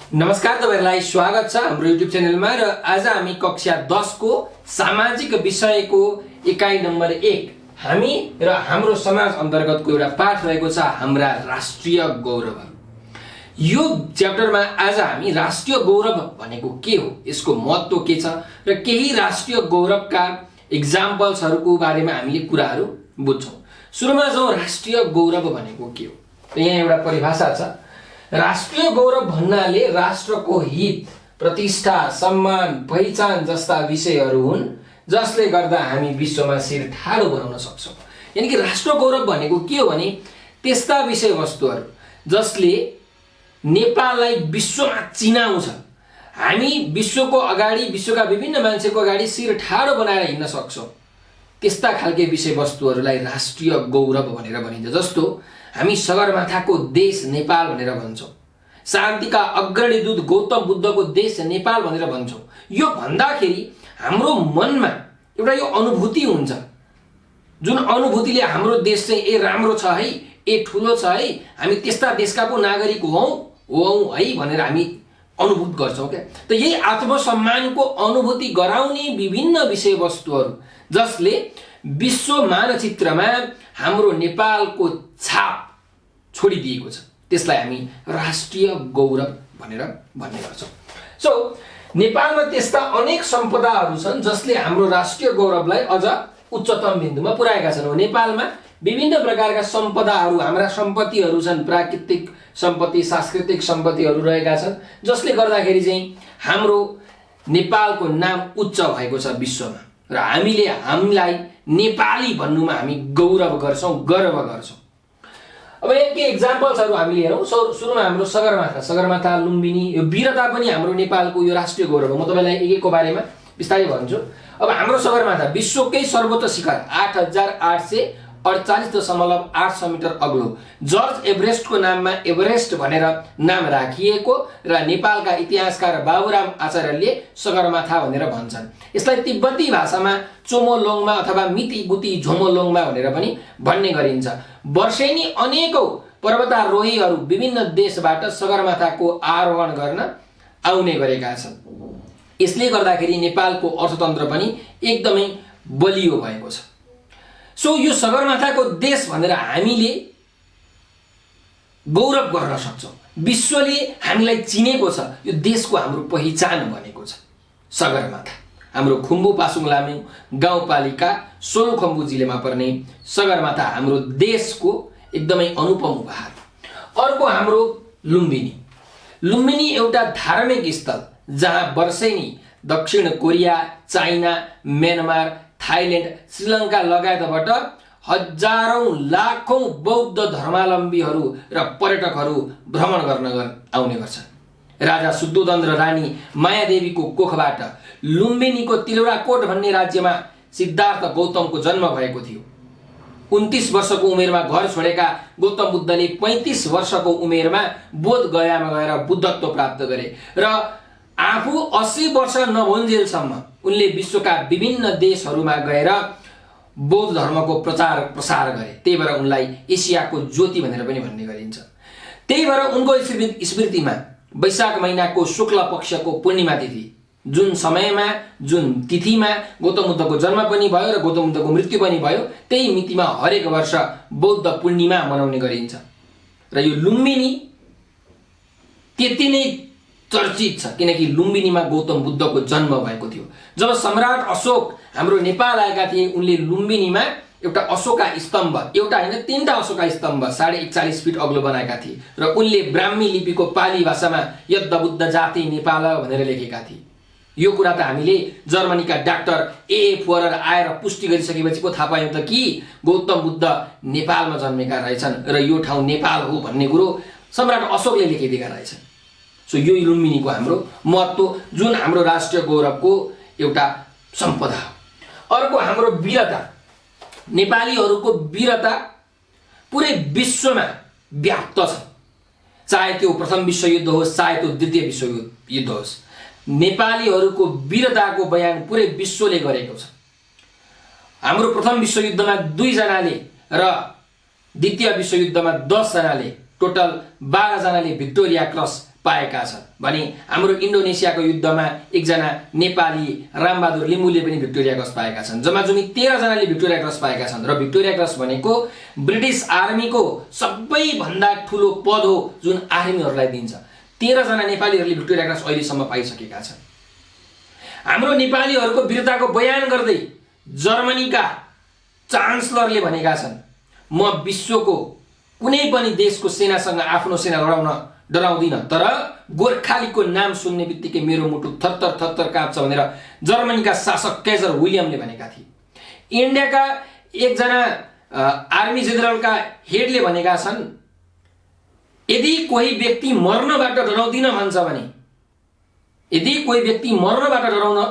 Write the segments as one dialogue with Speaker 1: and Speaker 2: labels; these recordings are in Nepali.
Speaker 1: नमस्कार, तपाईहरुलाई स्वागत छ हाम्रो युट्युब च्यानलमा। र आज हामी कक्षा 10 को सामाजिक विषयको इकाइ नम्बर 1 हामी र हाम्रो समाज अन्तर्गतको एउटा पाठ रहेको छ हाम्रा राष्ट्रिय गौरव। यो च्याप्टरमा आज हामी राष्ट्रिय गौरव भनेको के हो, यसको महत्त्व के छ र केही राष्ट्रिय गौरवका एक्जाम्पल्सहरुको बारेमा हामीले कुराहरु बुझ्छौं। सुरुमा जाउँ, राष्ट्रिय गौरव भनेको के हो। त यहाँ एउटा परिभाषा छ। राष्ट्रिय गौरव भन्नाले राष्ट्रको हित, प्रतिष्ठा, सम्मान, पहिचान जस्ता विषयहरू हुन् जसले गर्दा हामी विश्वमा शिर ठाडो बनाउन सक्छौं। यानी कि राष्ट्र गौरव भनेको के हो भने त्यस्ता विषयवस्तुहरू जसले नेपाललाई विश्वमा चिनाउँछ। हामी विश्वको अगाडि, विश्वका विभिन्न मान्छेको अगाडि शिर ठाडो बनाएर हिँड्न सक्छौं। त्यस्ता खालके विषयवस्तुहरूलाई राष्ट्रिय गौरव भनेर भनिन्छ। जस्तो हामी सगरमाथाको देश नेपाल भनेर भन्छौं, शान्तिका अग्रणी दूत गौतम बुद्धको देश नेपाल भनेर भन्छौं। यो भन्दाखेरि हाम्रो मनमा एउटा यो अनुभूति हुन्छ, जुन अनुभूतिले हाम्रो देश चाहिँ ए राम्रो छ है, ए ठुलो छ है, हामी त्यस्ता देशका पो नागरिक हौं है भनेर हामी अनुभूत गर्छौं क्या। त यही आत्मसम्मानको अनुभूति गराउने विभिन्न विषयवस्तुहरू जसले विश्व मानचित्रमा हाम्रो नेपालको छाप छोडिदिएको छ, त्यसलाई हामी राष्ट्रिय गौरव भनेर भन्ने गर्छौं। सो नेपालमा त्यस्ता अनेक सम्पदाहरू छन् जसले हाम्रो राष्ट्रिय गौरवलाई अझ उच्चतम बिन्दुमा पुर्याएका छन्। नेपालमा विभिन्न प्रकारका सम्पदाहरू, हाम्रा सम्पत्तिहरू छन्, प्राकृतिक सम्पत्ति, सांस्कृतिक सम्पत्तिहरू रहेका छन् जसले गर्दाखेरि चाहिँ हाम्रो नेपालको नाम उच्च भएको छ विश्वमा र हामीलाई नेपाली भन्नुमा हामी गौरव गर्छौं, गर्व गर्छौं। अब यहाँ के एक्जाम्पल्सहरू हामीले हेरौँ। सुरुमा हाम्रो सगरमाथा, लुम्बिनी, यो वीरता पनि हाम्रो नेपालको यो राष्ट्रिय गौरव हो। म तपाईलाई एकको बारेमा विस्तारै भन्छु। अब हाम्रो सगरमाथा विश्वकै सर्वोच्च शिखर 8848.8 मिटर अग्लो जर्ज एभरेस्टको नाममा एभरेस्ट भनेर नाम राखिएको र नेपालका इतिहासकार बाबुराम आचार्यले सगरमाथा भनेर भन्छन्। यसलाई तिब्बती भाषामा चोमोलोङमा अथवा मिति गुती झोमोलोङमा भनेर पनि भन्ने गरिन्छ। वर्षेनी अनेकौं पर्वतारोहीहरू विभिन्न देशबाट सगरमाथाको आरोहण गर्न आउने गरेका छन्। यसले गर्दाखेरि नेपालको अर्थतन्त्र पनि एकदमै बलियो भएको छ। सो यो सगरमाथाको देश भनेर हामीले गौरव गर्न सक्छौं। विश्वले हामीलाई चिनेको छ, यो देशको हाम्रो पहिचान बनेको छ सगरमाथा। हाम्रो खुम्बु पासुङ लामे गाउँपालिका सोलुखम्बु जिल्लामा पर्ने सगरमाथा हाम्रो देशको एकदमै अनुपम उपहार। अर्को हाम्रो लुम्बिनी एउटा धार्मिक स्थल जहाँ वर्षेनी दक्षिण Korea, China, Myanmar, Thailand, Sri Lanka लगायतबाट हजारौं लाखौं बौद्ध धर्मावलम्बीहरू र पर्यटकहरू भ्रमण गर्न आउने गर्छन्। राजा शुद्धोधन र रानी मायादेवीको कोखबाट लुम्बिनीको तिलौराकोट भन्ने राज्यमा सिद्धार्थ गौतमको जन्म भएको थियो। 29 वर्षको उमेरमा घर छोडेका गौतम बुद्धले 35 वर्षको उमेरमा बोध गयामा गएर बुद्धत्व प्राप्त गरे र आफू 80 वर्ष नभुन्जेलसम्म उनले विश्वका विभिन्न देशहरूमा गएर बौद्ध धर्मको प्रचार प्रसार गरे। त्यही भएर उनलाई एसियाको ज्योति भनेर पनि भन्ने गरिन्छ। त्यही भएर उनको स्मृतिमा वैशाख महिनाको शुक्ल पक्षको पूर्णिमा तिथि, जुन समयमा, जुन तिथिमा गौतम बुद्धको जन्म पनि भयो र गौतम बुद्धको मृत्यु पनि भयो, त्यही मितिमा हरेक वर्ष बौद्ध पूर्णिमा मनाउने गरिन्छ। र यो लुम्बिनी त्यति नै चर्चित छ किनकि लुम्बिनीमा गौतम बुद्धको जन्म भएको थियो। जब सम्राट अशोक हाम्रो नेपाल आएका थिए, उनले लुम्बिनीमा एउटा अशोका स्तम्भ, एउटा हैन 3टा अशोका स्तम्भ 41.5 फिट अग्लो बनाएका थिए र उनले ब्राह्मी लिपिको पाली भाषामा यद्ध बुद्ध जाति नेपाल भनेर लेखेका थिए। यो कुरा त हामीले जर्मनीका डाक्टर ए फोरर आएर पुष्टि गरिसकेपछि पो थाहा पायौं त कि गौतम बुद्ध नेपालमा जन्मेका रहेछन् र यो ठाउँ नेपाल हो भन्ने कुरो सम्राट अशोकले लेखिदिएका रहेछन्। सो यो लुम्बिनीको हाम्रो महत्त्व, जुन हाम्रो राष्ट्रिय गौरवको एउटा सम्पदा हो। अर्को हाम्रो वीरता, नेपालीहरूको वीरता पुरै विश्वमा व्याप्त छ। चाहे त्यो प्रथम विश्वयुद्ध होस्, चाहे त्यो द्वितीय विश्वयुद्ध होस्, नेपालीहरूको वीरताको बयान पुरै विश्वले गरेको छ। हाम्रो प्रथम विश्वयुद्धमा 2 जनाले र द्वितीय विश्वयुद्धमा 10 जनाले, टोटल 12 जनाले भिक्टोरिया क्रस पाएका छन् भने हाम्रो इन्डोनेसियाको युद्धमा एकजना नेपाली रामबहादुर लिम्बूले पनि भिक्टोरिया क्रस पाएका छन्। जम्माजम्मी 13 जनाले भिक्टोरिया क्रस पाएका छन् र भिक्टोरिया क्रस भनेको ब्रिटिस आर्मीको सबैभन्दा ठुलो पद हो जुन आर्मीहरूलाई दिन्छ। 13 जना नेपालीहरूले भिक्टोरिया क्रस अहिलेसम्म पाइसकेका छन्। हाम्रो नेपालीहरूको वीरताको बयान गर्दै जर्मनीका चान्सलरले भनेका छन्, म विश्वको कुनै पनि देशको सेनासँग आफ्नो सेना लडाउन डराउँदिन, तर गोर्खालीको नाम सुन्ने बित्तिकै मेरो मुटु थरथर थरथर काँप्छ भनेर जर्मनीका शासक कैजर विलियमले भनेका थिए। इन्डियाका एकजना आर्मी जेनरलका हेडले भनेका छन्, यदि कोही व्यक्ति मर्नबाट डराउँदिन भन्छ भने, यदि कोही व्यक्ति मर्नबाट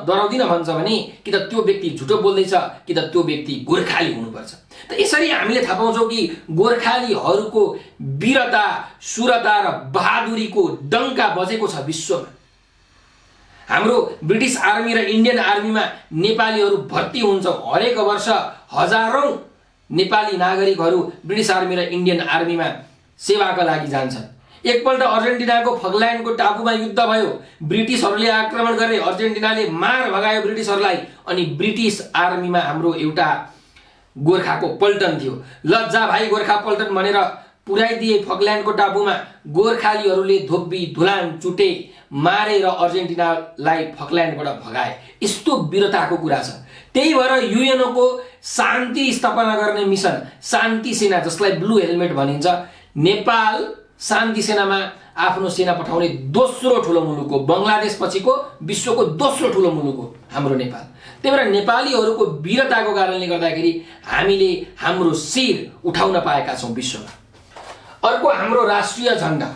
Speaker 1: डराउँदिन भन्छ भने कि त त्यो व्यक्ति झुटो बोल्दैछ कि त त्यो व्यक्ति गोर्खाली हुनुपर्छ। त यसरी हामीले थाहा पाउँछौँ कि गोर्खालीहरूको वीरता, शूरता र बहादुरीको डङ्का बजेको छ विश्वमा। हाम्रो ब्रिटिस आर्मी र इन्डियन आर्मीमा नेपालीहरू भर्ती हुन्छौँ। हरेक वर्ष हजारौं नेपाली नागरिकहरू ब्रिटिस आर्मी र इन्डियन आर्मीमा सेवाका लागि जान्छन्। एकपल्ट अर्जेन्टिनाको फकल्यान्डको टापुमा युद्ध भयो। ब्रिटिसहरूले आक्रमण गरे, अर्जेन्टिनाले मार भगायो ब्रिटिसहरूलाई, अनि ब्रिटिस आर्मीमा हाम्रो एउटा गोर्खाको पल्टन थियो। लज्जा भाइ गोर्खा पल्टन भनेर पुर्याइदिए फकल्यान्डको टापुमा। गोर्खालीहरूले धोबी धुलान चुटे, मारे र अर्जेन्टिनालाई फकल्यान्डबाट भगाए। यस्तो वीरताको कुरा छ। त्यही भएर युएनओको शान्ति स्थापना गर्ने मिसन शान्ति सेना, जसलाई ब्लू हेलमेट भनिन्छ, नेपाल शान्ति सेनामा आफ्नो सेना पठाउने दोस्रो ठुलो मुलुक हो। बङ्गलादेश पछिको विश्वको दोस्रो ठुलो मुलुक हो हाम्रो नेपाल। त्यही भएर नेपालीहरूको वीरताको कारणले गर्दाखेरि हामीले हाम्रो शिर उठाउन पाएका छौँ विश्वमा। अर्को हाम्रो राष्ट्रिय झण्डा।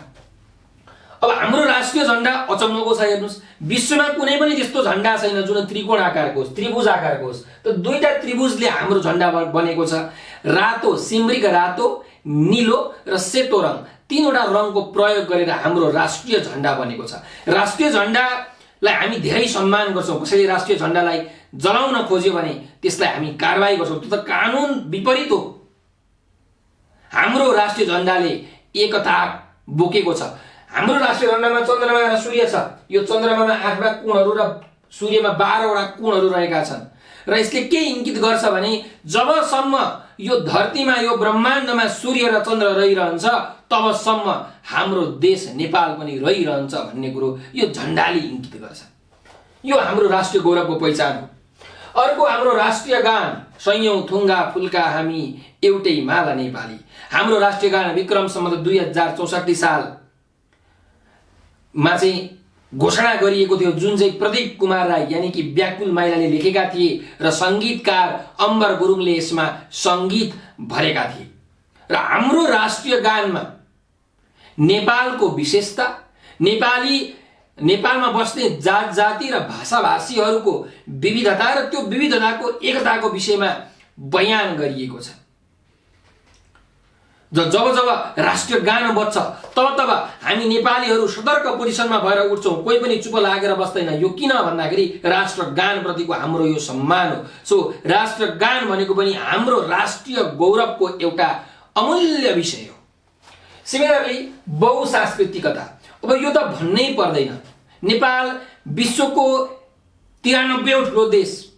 Speaker 1: अब हाम्रो राष्ट्रिय झण्डा अचम्मको छ। हेर्नुहोस्, विश्वमा कुनै पनि त्यस्तो झण्डा छैन जुन त्रिकोण आकारको होस्, त्रिभुज आकारको होस्। त दुईटा त्रिभुजले हाम्रो झण्डा बनेको छ। रातो, सिमरिक रातो, नीलो र सेतो रङ, तीनवटा रङको प्रयोग गरेर हाम्रो राष्ट्रिय झण्डा बनेको छ। राष्ट्रिय झण्डालाई हामी धेरै सम्मान गर्छौँ। कसैले राष्ट्रिय झण्डालाई जलाउन खोज्यो भने त्यसलाई हामी कारबाही गर्छौँ। त्यो त कानुन विपरीत हो। हाम्रो राष्ट्रिय झण्डाले एकता बोकेको छ। हाम्रो राष्ट्रिय झण्डामा चन्द्रमा र सूर्य छ। यो चन्द्रमामा 8 कोणहरू र सूर्यमा 12 वटा कोणहरू रहेका छन्। र यसले के इङ्गित गर्छ भने जबसम्म यो धरतीमा, यो ब्रह्माण्डमा सूर्य र चन्द्र रहिरहन्छ तबसम्म हाम्रो देश नेपाल पनि रहिरहन्छ भन्ने कुरो यो झण्डाले इङ्गित गर्छ। यो हाम्रो राष्ट्रिय गौरवको पहिचान हो। अर्को हाम्रो राष्ट्रिय गान, सयौं थुङ्गा फुल्का हामी एउटै माला नेपाली। हाम्रो राष्ट्रिय गान विक्रम सम्वत 2064 सालमा चाहिँ घोषणा गरिएको थियो, जुन चाहिँ प्रदीप कुमार राई यानी कि व्याकुल माइलाले लेखेका थिए र सङ्गीतकार अम्बर गुरुङले यसमा सङ्गीत भरेका थिए। र हाम्रो राष्ट्रिय गानमा नेपालको विशेषता, नेपालमा बस्ने जात जाति र भाषा भाषीहरूको विविधता र त्यो विविधताको एकताको विषयमा बयान गरिएको छ। जब जब राष्ट्रिय गान बज्छ तब हामी नेपालीहरू सतर्क पोजिसनमा भएर उठ्छौँ। कोही पनि चुप लागेर बस्दैन। यो किन भन्दाखेरि राष्ट्र गान प्रतिको हाम्रो यो सम्मान हो। सो राष्ट्र गान भनेको पनि हाम्रो राष्ट्रिय गौरवको एउटा अमूल्य विषय हो। सिमिलरली बहुसांस्कृतिकता। अब यो त भन्नै पर्दैन। नेपाल विश्वको 93औं ठुलो देश,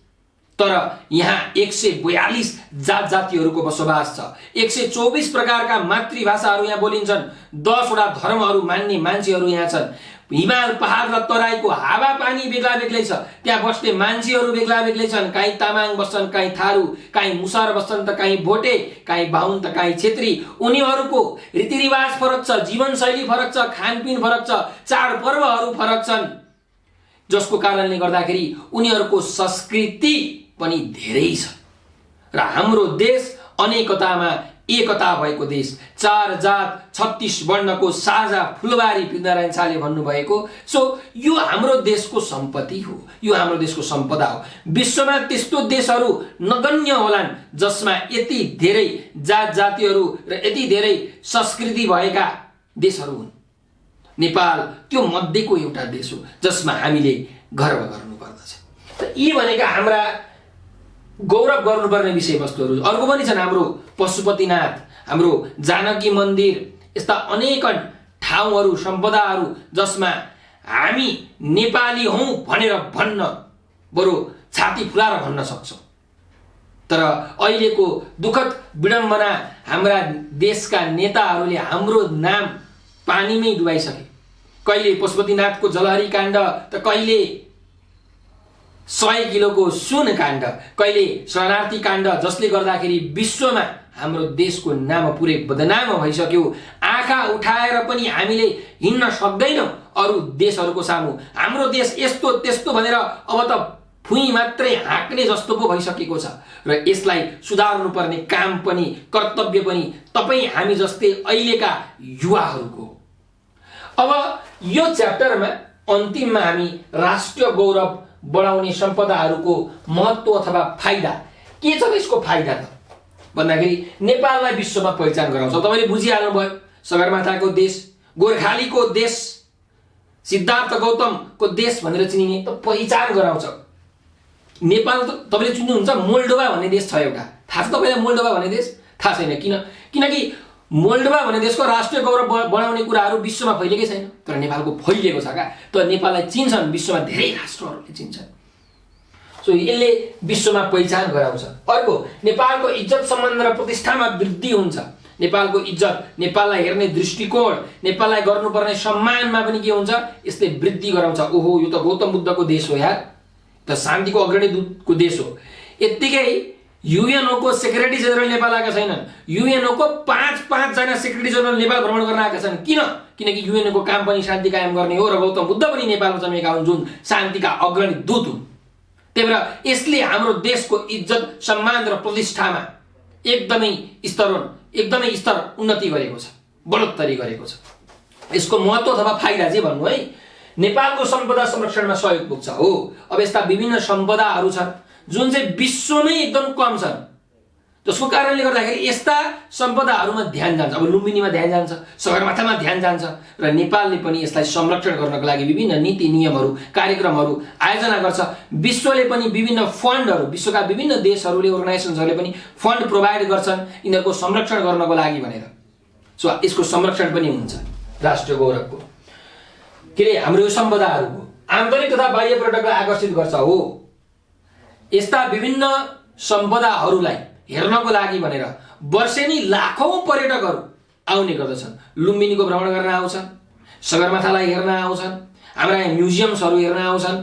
Speaker 1: तर यहाँ 142 जात जातिहरूको बसोबास छ। 124 प्रकारका मातृभाषाहरू यहाँ बोलिन्छन्। 10 वटा धर्महरू मान्ने मान्छेहरू यहाँ छन्। हिमाल पहाड र तराईको हावापानी बेग्ला बेग्लै छ। त्यहाँ बस्ने मान्छेहरू बेग्ला बेग्लै छन्। कहीँ तामाङ बस्छन्, कहीँ थारू, कहीँ मुसर बस्छन्, त कहीँ भोटे, कहीँ बाहुन, त कहीँ छेत्री। उनीहरूको रीतिरिवाज फरक छ, जीवनशैली फरक छ, खानपिन फरक छ, चाडपर्वहरू फरक छन्, जसको कारणले गर्दाखेरि उनीहरूको संस्कृति पनि धेरै छ। र हाम्रो देश अनेकतामा एकता भएको देश। 4 जात 36 वर्णको साझा फुलबारी पृथ्वीनारायण शाहले भन्नुभएको। सो यो हाम्रो देशको सम्पत्ति हो, यो हाम्रो देशको सम्पदा हो। विश्वमा त्यस्तो देशहरू नगण्य होलान् जसमा यति धेरै जात जातिहरू र यति धेरै संस्कृति भएका देशहरू हुन्। नेपाल त्यो मध्येको एउटा देश हो जसमा हामीले गर्व गर्नुपर्दछ। त यी भनेका हाम्रा गौरव गर्नुपर्ने विषयवस्तुहरू। अर्को पनि छन्, हाम्रो पशुपतिनाथ, हाम्रो जानकी मन्दिर, यस्ता अनेक ठाउँहरू सम्पदाहरू जसमा हामी नेपाली हौं भनेर भन्न बरु छाती फुलाएर भन्न सक्छौं। तर अहिलेको दुःखद विडम्बना हाम्रा देशका नेताहरूले हाम्रो नाम पानीमै डुबाइसके। कहिले पशुपतिनाथको जलहरी काण्ड त कहिले 100 किलोको सुन काण्ड, कहिले शरणार्थी काण्ड, जसले गर्दाखेरि विश्वमा हाम्रो देशको नाम पुरै बदनाम भइसक्यो। आँखा उठाएर पनि हामीले हिँड्न सक्दैनौं अरू देशहरूको सामु। हाम्रो देश यस्तो त्यस्तो भनेर अब त फुई मात्रै हाँक्ने जस्तो पो भइसकेको छ र यसलाई सुधार्नु पर्ने काम पनि कर्तव्य पनि तपाई हामी जस्तै अहिलेका युवाहरूको। अब यो च्याप्टरमा अन्तिममा हामी राष्ट्रिय गौरव बढाउने सम्पदाहरूको महत्त्व अथवा फाइदा के छ त, यसको फाइदा त भन्दाखेरि नेपाललाई विश्वमा पहिचान गराउँछ। तपाईले बुझिहाल्नुभयो, सगरमाथाको देश, गोर्खालीको देश, सिद्धार्थ गौतमको देश भनेर चिनिने त पहिचान गराउँछ। नेपाल त तपाईले चिन्नुहुन्छ, मोल्डोभा भन्ने देश छ एउटा, थाहा छ तपाईलाई मोल्डोभा भन्ने देश? थाहा छैन। किनकि मोल्डोभा भन्ने देशको राष्ट्रिय गौरव बढाउने कुराहरू विश्वमा फैलिएकै छैन, तर नेपालको फैलिएको छ का। त नेपाललाई चिन्छन्, विश्वमा धेरै राष्ट्रहरूले चिन्छन्। सो यसले विश्वमा पहिचान गराउँछ। अर्को, नेपालको इज्जत सम्मान र प्रतिष्ठामा वृद्धि हुन्छ। नेपालको इज्जत, नेपाललाई हेर्ने दृष्टिकोण, नेपाललाई गर्नुपर्ने सम्मानमा पनि के हुन्छ, यसले वृद्धि गराउँछ। ओहो, यो त गौतम बुद्धको देश हो यार, त शान्तिको अग्रणी दूतको देश हो। यत्तिकै युएनओको सेक्रेटरी जनरल नेपाल आएका छैनन्। युएनओको 5 जना सेक्रेटरी जनरल नेपाल भ्रमण गर्न आएका छन्। किनकि युएनओको काम पनि शान्ति कायम गर्ने हो र गौतम बुद्ध पनि नेपालमा जन्मेका हुन्, जुन शान्तिका अग्रणी दूत हुन्। त्यही भएर यसले हाम्रो देशको इज्जत सम्मान र प्रतिष्ठामा एकदमै स्तर उन्नति गरेको छ, बढोत्तरी गरेको छ। यसको महत्त्व अथवा फाइदा चाहिँ भन्नु है, नेपालको सम्पदा संरक्षणमा सहयोग पुग्छ। हो, अब यस्ता विभिन्न सम्पदाहरू छन् जुन चाहिँ विश्वमै एकदम कम छन्, जसको कारणले गर्दाखेरि यस्ता सम्पदाहरूमा ध्यान जान्छ। अब लुम्बिनीमा ध्यान जान्छ, सगरमाथामा ध्यान जान्छ र नेपालले पनि यसलाई संरक्षण गर्नको लागि विभिन्न नीति नियमहरू, कार्यक्रमहरू आयोजना गर्छ। विश्वले पनि विभिन्न फन्डहरू, विश्वका विभिन्न देशहरूले, अर्गनाइजेसन्सहरूले पनि फन्ड प्रोभाइड गर्छन् यिनीहरूको संरक्षण गर्नको लागि भनेर। सो यसको संरक्षण पनि हुन्छ राष्ट्रिय गौरवको। के अरे, हाम्रो यो सम्पदाहरूको आन्तरिक तथा बाह्य पर्यटकलाई आकर्षित गर्छ। हो, यस्ता विभिन्न सम्पदाहरूलाई हेर्नको लागि भनेर वर्षेनी लाखौं पर्यटकहरू आउने गर्दछन्। लुम्बिनीको भ्रमण गर्न आउँछन्, सगरमाथालाई हेर्न आउँछन्, हाम्रा यहाँ म्युजियम्सहरू हेर्न आउँछन्,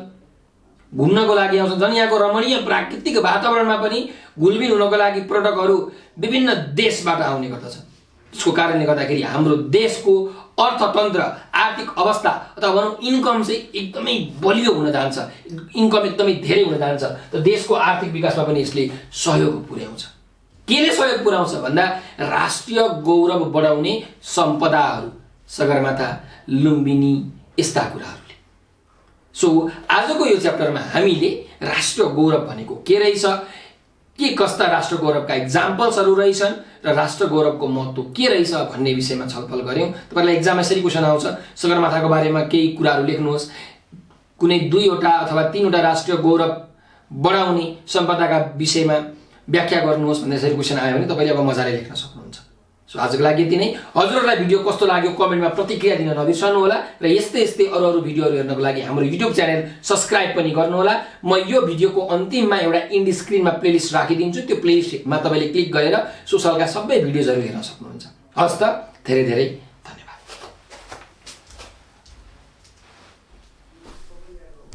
Speaker 1: घुम्नको लागि आउँछन्। झन् यहाँको रमणीय प्राकृतिक वातावरणमा पनि घुलमिल हुनको लागि पर्यटकहरू विभिन्न देशबाट आउने गर्दछन्। त्यसको कारणले गर्दाखेरि हाम्रो देशको अर्थतन्त्र, आर्थिक अवस्था अथवा भनौँ इन्कम चाहिँ एकदमै बलियो हुन जान्छ, इन्कम एकदमै धेरै हुन जान्छ। त देशको आर्थिक विकासमा पनि यसले सहयोग पुर्याउँछ। केले सहयोग पुर्याउँछ भन्दा राष्ट्रिय गौरव बढाउने सम्पदाहरू, सगरमाथा, लुम्बिनी, यस्ता कुराहरूले। सो आजको यो च्याप्टरमा हामीले राष्ट्रिय गौरव भनेको के रहेछ, के कस्ता राष्ट्र गौरवका एक्जाम्पल्सहरू रहेछन् र राष्ट्र गौरवको महत्त्व के रहेछ भन्ने विषयमा छलफल गऱ्यौँ। तपाईलाई एक्जाममा यसरी क्वेसन आउँछ, सगरमाथाको बारेमा केही कुराहरू लेख्नुहोस्, कुनै 2 वटा अथवा 3 वटा राष्ट्रिय गौरव बढाउने सम्पदाका विषयमा व्याख्या गर्नुहोस् भन्ने यसरी क्वेसन आयो भने तपाईले अब मजाले लेख्न सक्नुहुन्छ। सो आजको लागि यति नै। हजुरहरूलाई भिडियो कस्तो लाग्यो कमेन्टमा प्रतिक्रिया दिन नबिर्सनु होला र यस्तै अरू भिडियोहरू हेर्नको लागि हाम्रो युट्युब च्यानल सब्स्क्राइब पनि गर्नुहोला। म यो भिडियोको अन्तिममा एउटा इन्डी स्क्रिनमा प्लेलिस्ट राखिदिन्छु, त्यो प्लेलिस्टमा तपाईँले क्लिक गरेर सोसलका सबै भिडियोजहरू हेर्न सक्नुहुन्छ। हस् त, धेरै धेरै